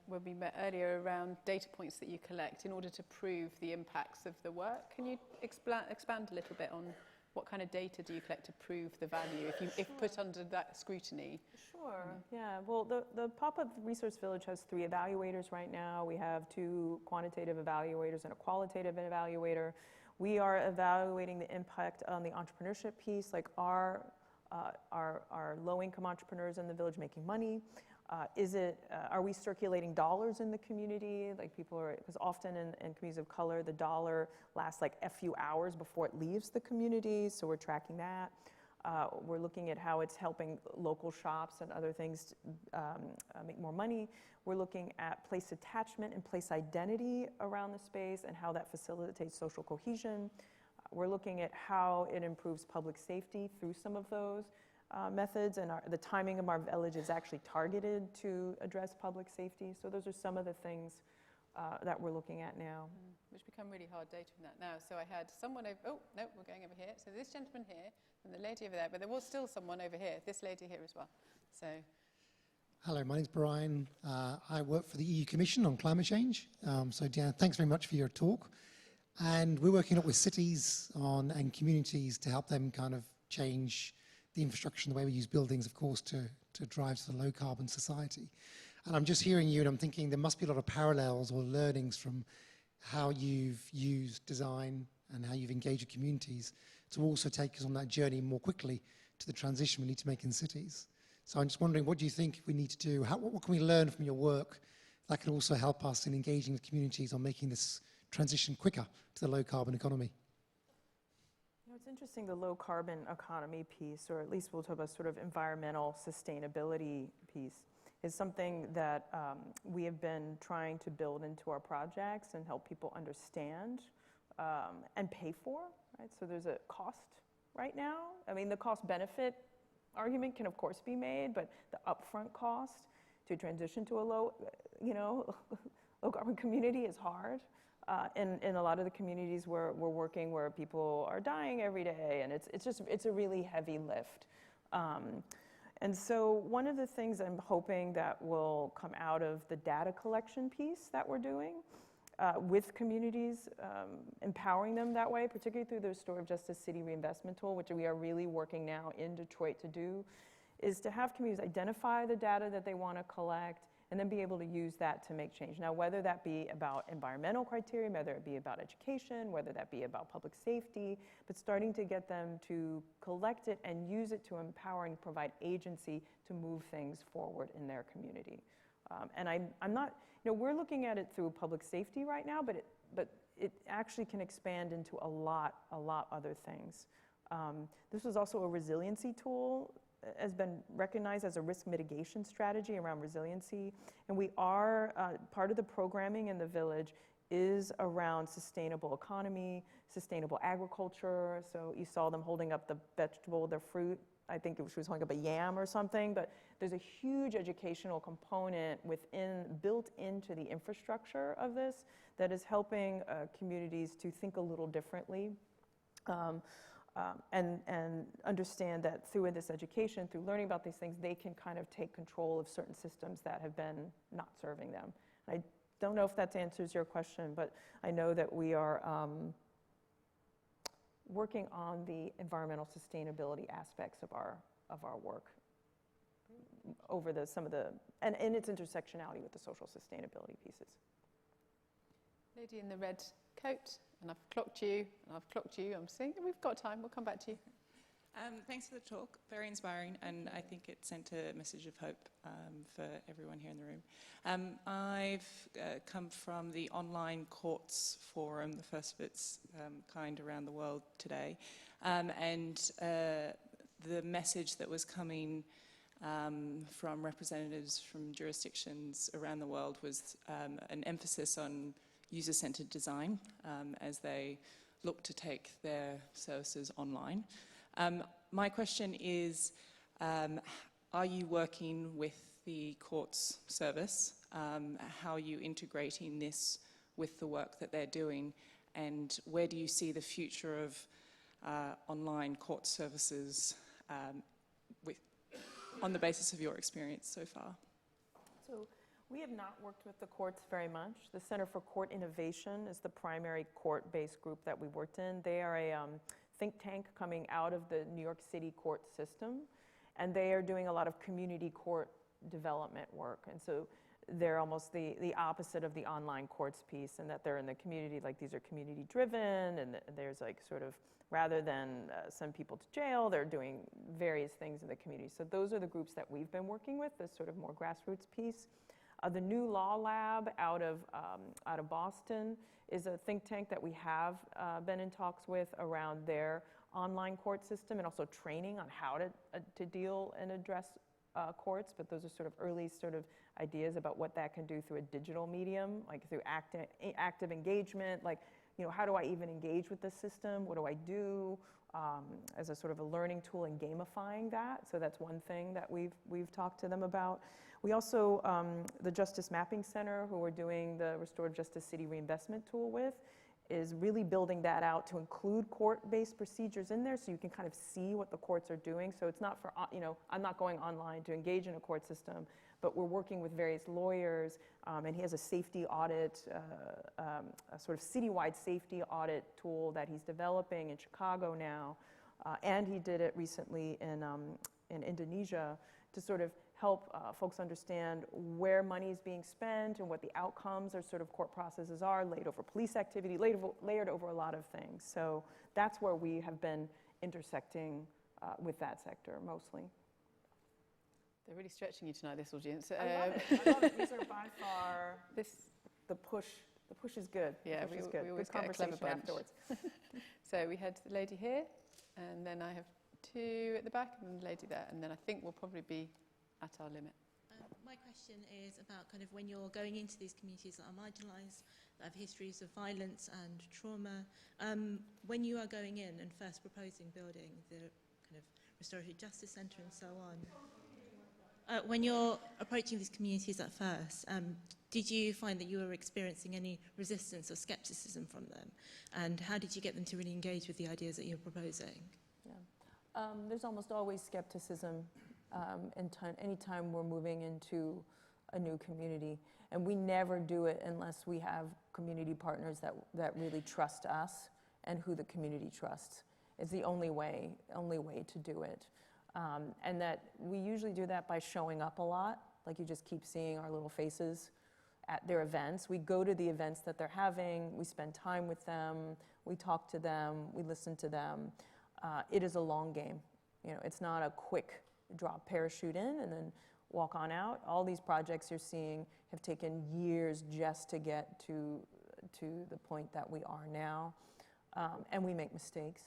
when we met earlier, around data points that you collect in order to prove the impacts of the work. Can you expand a little bit on what kind of data do you collect to prove the value if put under that scrutiny? Sure, yeah. Well, the PopUp Resource Village has 3 evaluators right now. We have 2 quantitative evaluators and a qualitative evaluator. We are evaluating the impact on the entrepreneurship piece, like are low-income entrepreneurs in the village making money? Are we circulating dollars in the community? Like because often in communities of color, the dollar lasts like a few hours before it leaves the community, so we're tracking that. We're looking at how it's helping local shops and other things make more money. We're looking at place attachment and place identity around the space and how that facilitates social cohesion. We're looking at how it improves public safety through some of those methods, and the timing of our village is actually targeted to address public safety. So those are some of the things that we're looking at now. Which become really hard data from that now. So I had someone over, oh, no, we're going over here. So this gentleman here, and the lady over there, but there was still someone over here, this lady here as well. So. Hello, my name's Brian. I work for the EU Commission on Climate Change. So Deanna, thanks very much for your talk. And we're working up with cities and communities to help them kind of change the infrastructure and the way we use buildings, of course, to drive to the low carbon society. And I'm just hearing you and I'm thinking there must be a lot of parallels or learnings from how you've used design and how you've engaged with communities to also take us on that journey more quickly to the transition we need to make in cities. So I'm just wondering, what do you think we need to do? What can we learn from your work that can also help us in engaging with communities on making this transition quicker to the low carbon economy? It's interesting, the low carbon economy piece, or at least we'll talk about sort of environmental sustainability piece, is something that we have been trying to build into our projects and help people understand and pay for, right? So there's a cost right now. I mean, the cost-benefit argument can, of course, be made, but the upfront cost to transition to a low carbon community is hard. In a lot of the communities where we're working, where people are dying every day, and it's a really heavy lift. And so one of the things I'm hoping that will come out of the data collection piece that we're doing with communities, empowering them that way, particularly through the Restorative Justice City Reinvestment tool, which we are really working now in Detroit to do, is to have communities identify the data that they want to collect and then be able to use that to make change. Now, whether that be about environmental criteria, whether it be about education, whether that be about public safety, but starting to get them to collect it and use it to empower and provide agency to move things forward in their community. And I'm not, we're looking at it through public safety right now, but it actually can expand into a lot other things. This was also a resiliency tool, has been recognized as a risk mitigation strategy around resiliency. And we are, part of the programming in the village is around sustainable economy, sustainable agriculture. So you saw them holding up the vegetable, their fruit. I think she was holding up a yam or something, but there's a huge educational component built into the infrastructure of this that is helping communities to think a little differently. And understand that through this education, through learning about these things, they can kind of take control of certain systems that have been not serving them. I don't know if that answers your question, but I know that we are working on the environmental sustainability aspects of our work over and its intersectionality with the social sustainability pieces. Lady in the red coat, and I've clocked you, and I've clocked you. I'm saying we've got time. We'll come back to you. Thanks for the talk. Very inspiring, and I think it sent a message of hope for everyone here in the room. I've come from the online courts forum, the first of its kind around the world today, and the message that was coming from representatives from jurisdictions around the world was an emphasis on user-centered design as they look to take their services online. My question is, are you working with the courts service? How are you integrating this with the work that they're doing? And where do you see the future of online court services on the basis of your experience so far? So we have not worked with the courts very much. The Center for Court Innovation is the primary court-based group that we worked in. They are a think tank coming out of the New York City court system, and they are doing a lot of community court development work. And so they're almost the opposite of the online courts piece, in that they're in the community, like these are community driven, and there's like sort of, rather than send people to jail, they're doing various things in the community. So those are the groups that we've been working with, this sort of more grassroots piece. The New Law Lab out of Boston is a think tank that we have been in talks with around their online court system, and also training on how to deal and address courts. But those are sort of early sort of ideas about what that can do through a digital medium, like through active engagement, like, how do I even engage with the system? What do I do? As a sort of a learning tool and gamifying that. So that's one thing that we've talked to them about. We also, the Justice Mapping Center, who we're doing the Restorative Justice City Reinvestment tool with, is really building that out to include court-based procedures in there so you can kind of see what the courts are doing. So it's not for, I'm not going online to engage in a court system, but we're working with various lawyers, and he has a safety audit, a sort of citywide safety audit tool that he's developing in Chicago now, and he did it recently in Indonesia to sort of help folks understand where money is being spent and what the outcomes or sort of court processes are, laid over police activity, layered over a lot of things. So that's where we have been intersecting with that sector mostly. They're really stretching you tonight, this audience. I love it. I love it. These are by far the push. The push is good. Yeah, we always good get a clever bunch. afterwards. So we had the lady here. And then I have two at the back and the lady there. And then I think we'll probably be at our limit. My question is about kind of when you're going into these communities that are marginalised, that have histories of violence and trauma, when you are going in and first proposing building the kind of Restorative Justice Centre and so on, when you're approaching these communities at first, did you find that you were experiencing any resistance or scepticism from them? And how did you get them to really engage with the ideas that you're proposing? Yeah. There's almost always skepticism anytime we're moving into a new community. And we never do it unless we have community partners that really trust us and who the community trusts. It's the only way to do it. And that we usually do that by showing up a lot. Like, you just keep seeing our little faces at their events. We go to the events that they're having, we spend time with them, we talk to them, we listen to them. It is a long game. You know, it's not a quick drop parachute in and then walk on out. All these projects you're seeing have taken years just to get to the point that we are now. And we make mistakes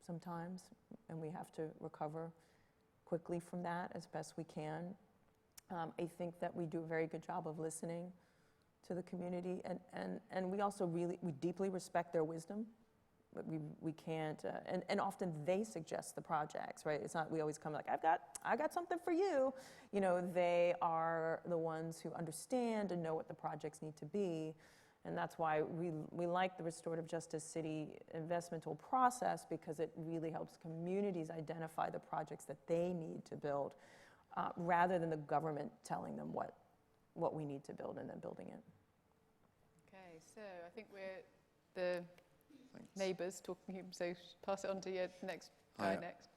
sometimes, and we have to recover quickly from that as best we can. I think that we do a very good job of listening to the community, and we also we deeply respect their wisdom. We can't, and often they suggest the projects, right? It's not, we always come like, I got something for you. You know, they are the ones who understand and know what the projects need to be. And that's why we like the Restorative Justice City investmental process, because it really helps communities identify the projects that they need to build, rather than the government telling them what we need to build and then building it. Okay, so I think we're the neighbours talking, so pass it on to your next guy next.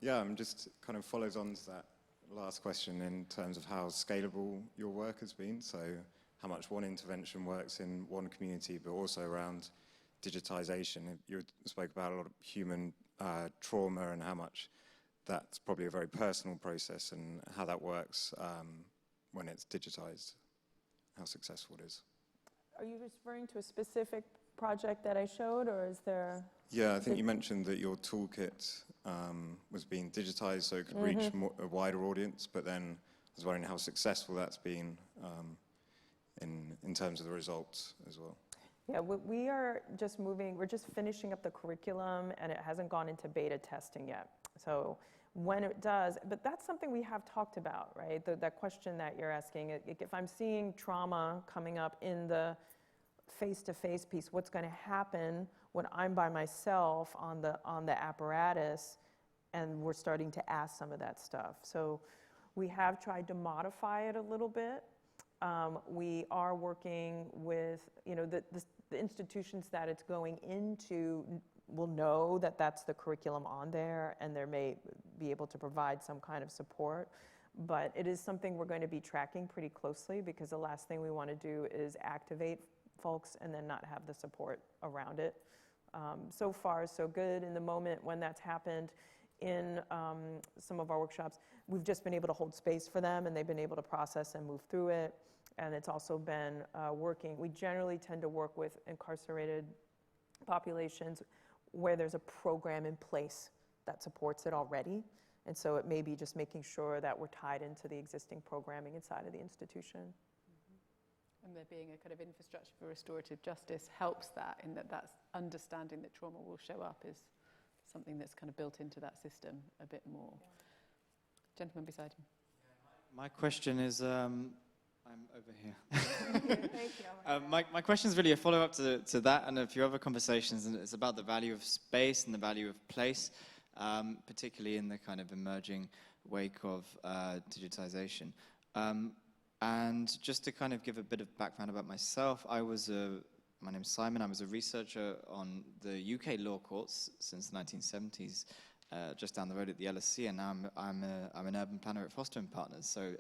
Yeah, just kind of follows on to that last question in terms of how scalable your work has been. So how much one intervention works in one community, but also around digitization. You spoke about a lot of human trauma and how much that's probably a very personal process, and how that works when it's digitized, how successful it is. Are you referring to a specific project that I showed, or is there? Yeah, I think you mentioned that your toolkit was being digitized so it could reach a wider audience, but then I was wondering how successful that's been in terms of the results as well. Yeah, we are just moving, we're just finishing up the curriculum, and it hasn't gone into beta testing yet. So when it does, but that's something we have talked about, right? That question that you're asking, if I'm seeing trauma coming up in the face-to-face piece, what's going to happen when I'm by myself on the apparatus, and we're starting to ask some of that stuff. So we have tried to modify it a little bit. We are working with, the institutions that it's going into will know that that's the curriculum on there, and they may be able to provide some kind of support. But it is something we're going to be tracking pretty closely, because the last thing we want to do is activate folks and then not have the support around it. So far, so good. In the moment when that's happened in some of our workshops, we've just been able to hold space for them, and they've been able to process and move through it. And it's also been working. We generally tend to work with incarcerated populations where there's a program in place that supports it already. And so it may be just making sure that we're tied into the existing programming inside of the institution. And there being a kind of infrastructure for restorative justice helps that, in that's understanding that trauma will show up is something that's kind of built into that system a bit more. Yeah. Gentleman beside him. My question is, I'm over here. Thank you. My question is really a follow-up to that and a few other conversations, and it's about the value of space and the value of place, particularly in the kind of emerging wake of digitization. And just to kind of give a bit of background about myself, my name's Simon. I was a researcher on the UK law courts since the 1970s, just down the road at the LSE, and now I'm an urban planner at Foster & Partners. So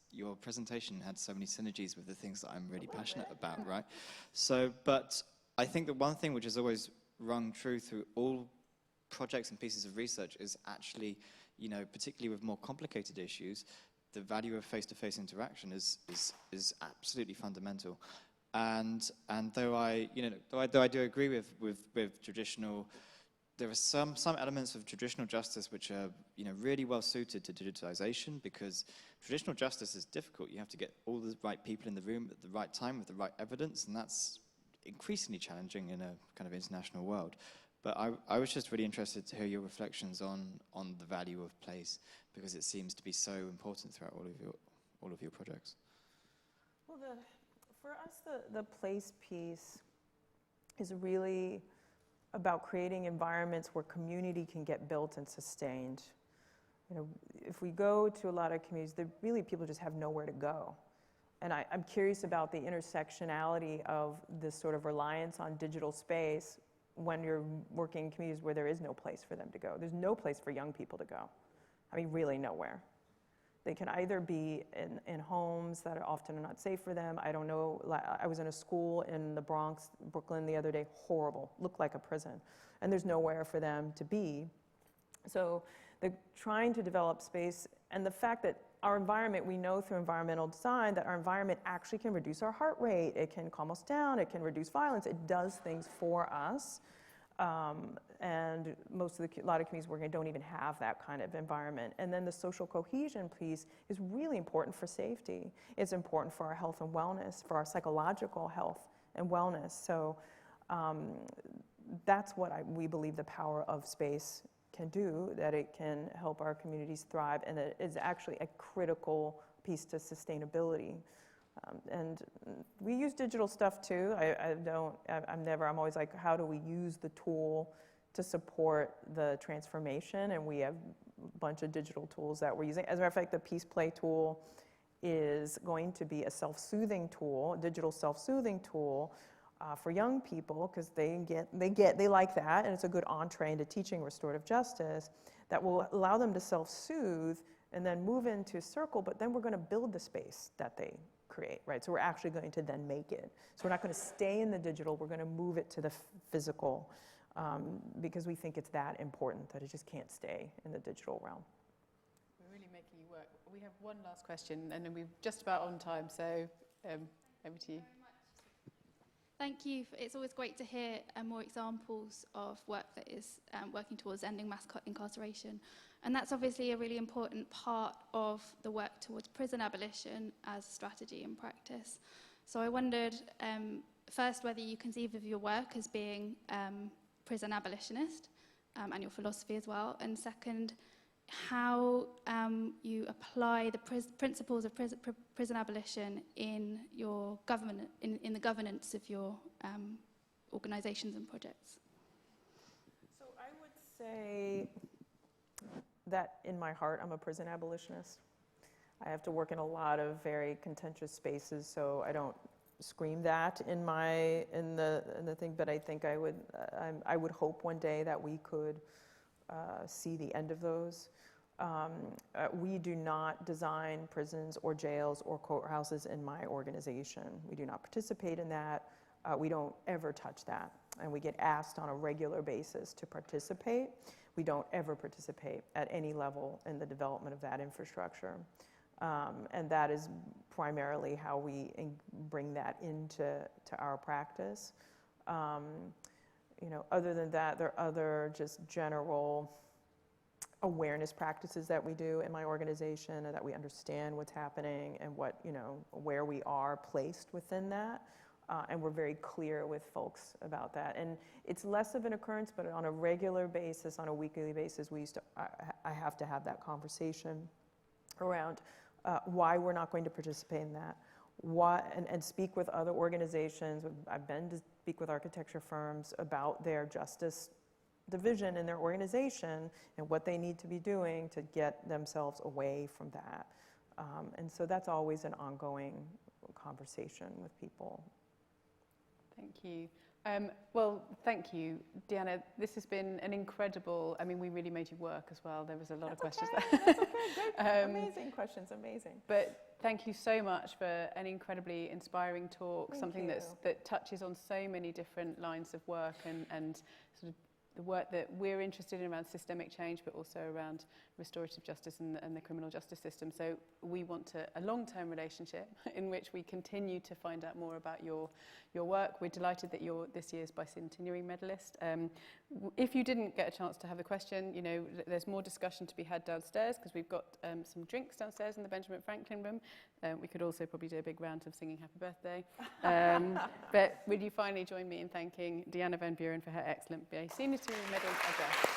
your presentation had so many synergies with the things that I'm really passionate about, right? So, but I think the one thing which has always rung true through all projects and pieces of research is actually, particularly with more complicated issues, the value of face-to-face interaction is absolutely fundamental. And though I do agree with traditional there are some elements of traditional justice which are, really well suited to digitization, because traditional justice is difficult. You have to get all the right people in the room at the right time with the right evidence, and that's increasingly challenging in a kind of international world. But I was just really interested to hear your reflections on the value of place, because it seems to be so important throughout all of your projects. Well, for us, the place piece is really about creating environments where community can get built and sustained. If we go to a lot of communities, really people just have nowhere to go. And I'm curious about the intersectionality of this sort of reliance on digital space when you're working in communities where there is no place for them to go. There's no place for young people to go. I mean, really nowhere. They can either be in homes that are often not safe for them. I don't know, I was in a school in the Bronx, Brooklyn the other day, horrible, looked like a prison. And there's nowhere for them to be. So they're trying to develop space, and the fact that our environment, we know through environmental design that our environment actually can reduce our heart rate, it can calm us down, it can reduce violence, it does things for us. And a lot of communities we're in don't even have that kind of environment. And then the social cohesion piece is really important for safety. It's important for our health and wellness, for our psychological health and wellness. So that's what we believe the power of space can do, that it can help our communities thrive, and it is actually a critical piece to sustainability. And we use digital stuff too. I'm always like, how do we use the tool to support the transformation? And we have a bunch of digital tools that we're using. As a matter of fact, the Peace Play tool is going to be a self-soothing tool, a digital self-soothing tool for young people, because they like that, and it's a good entree into teaching restorative justice that will allow them to self-soothe and then move into circle, but then we're going to build the space that they create, right? So we're actually going to then make it. So we're not going to stay in the digital, we're going to move it to the physical, because we think it's that important that it just can't stay in the digital realm. We're really making you work. We have one last question, and then we're just about on time, so over to you. Thank you. It's always great to hear more examples of work that is working towards ending mass incarceration. And that's obviously a really important part of the work towards prison abolition as a strategy and practice. So I wondered, first, whether you conceive of your work as being prison abolitionist, and your philosophy as well. And second, how you apply the principles of prison abolition in your government, in the governance of your organizations and projects. So I would say that in my heart, I'm a prison abolitionist. I have to work in a lot of very contentious spaces, so I don't scream that in the thing, but I think I would hope one day that we could see the end of those. We do not design prisons or jails or courthouses in my organization. We do not participate in that. We don't ever touch that. And we get asked on a regular basis to participate. We don't ever participate at any level in the development of that infrastructure. And that is primarily how we bring that into our practice. Other than that, there are other just general awareness practices that we do in my organization, and that we understand what's happening and where we are placed within that. And we're very clear with folks about that. And it's less of an occurrence, but on a regular basis, on a weekly basis, I have to have that conversation around why we're not going to participate in that, and speak with other organizations. I've been to speak with architecture firms about their justice division in their organization and what they need to be doing to get themselves away from that. And so that's always an ongoing conversation with people. Thank you. Well, thank you, Deanna. This has been an incredible, we really made you work as well. There was a lot of questions there. That's okay, good. Amazing questions, amazing. But thank you so much for an incredibly inspiring talk, Thank something you. that touches on so many different lines of work and sort of the work that we're interested in around systemic change, but also around restorative justice and the criminal justice system. So we want a long-term relationship in which we continue to find out more about your work. We're delighted that you're this year's Bicentenary Medalist. If you didn't get a chance to have a question, you know, there's more discussion to be had downstairs because we've got some drinks downstairs in the Benjamin Franklin room. We could also probably do a big round of singing happy birthday. But would you finally join me in thanking Deanna Van Buren for her excellent Bicentenary Medal address?